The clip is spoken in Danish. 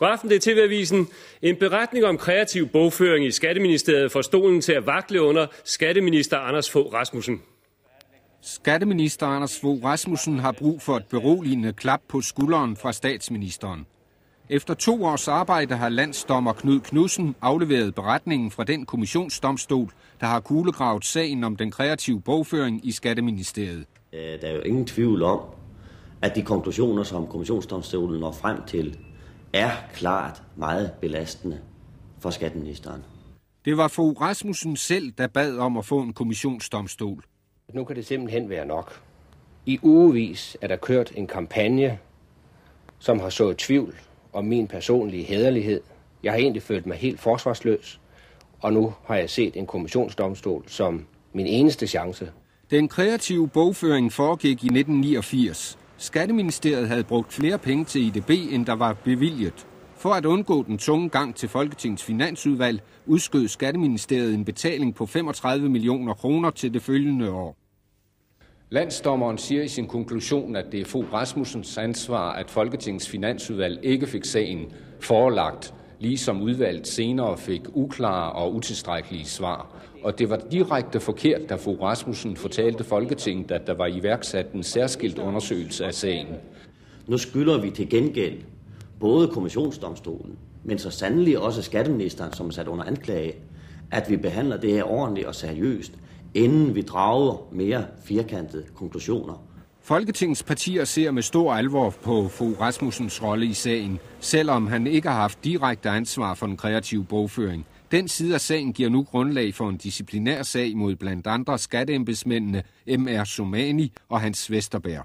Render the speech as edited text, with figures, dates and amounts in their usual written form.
God aften, det er TV-avisen. En beretning om kreativ bogføring i Skatteministeriet får stolen til at vakle under skatteminister Anders Fogh Rasmussen. Skatteminister Anders Fogh Rasmussen har brug for et beroligende klap på skulderen fra statsministeren. Efter 2 års arbejde har landsdommer Knud Knudsen afleveret beretningen fra den kommissionsdomstol, der har kuglegravet sagen om den kreative bogføring i Skatteministeriet. Der er jo ingen tvivl om, at de konklusioner, som kommissionsdomstolen når frem til, er klart meget belastende for skatteministeren. Det var Fogh Rasmussen selv, der bad om at få en kommissionsdomstol. Nu kan det simpelthen være nok. I ugevis er der kørt en kampagne, som har sået tvivl om min personlige hæderlighed. Jeg har egentlig følt mig helt forsvarsløs, og nu har jeg set en kommissionsdomstol som min eneste chance. Den kreative bogføring foregik i 1989. Skatteministeriet havde brugt flere penge til IDB, end der var bevilget. For at undgå den tunge gang til Folketingets finansudvalg, udskød Skatteministeriet en betaling på 35 millioner kroner til det følgende år. Landsdommeren siger i sin konklusion, at det er Fogh Rasmussens ansvar, at Folketingets finansudvalg ikke fik sagen forelagt, ligesom udvalget senere fik uklare og utilstrækkelige svar. Og det var direkte forkert, da Fogh Rasmussen fortalte Folketinget, at der var iværksat en særskilt undersøgelse af sagen. Nu skylder vi til gengæld både kommissionsdomstolen, men så sandelig også skatteministeren, som er sat under anklage, at vi behandler det her ordentligt og seriøst, inden vi drager mere firkantede konklusioner. Folketingets partier ser med stor alvor på Fogh Rasmussens rolle i sagen, selvom han ikke har haft direkte ansvar for den kreative bogføring. Den side af sagen giver nu grundlag for en disciplinær sag mod blandt andre skatteembedsmændene M.R. Somani og Hans Vesterberg.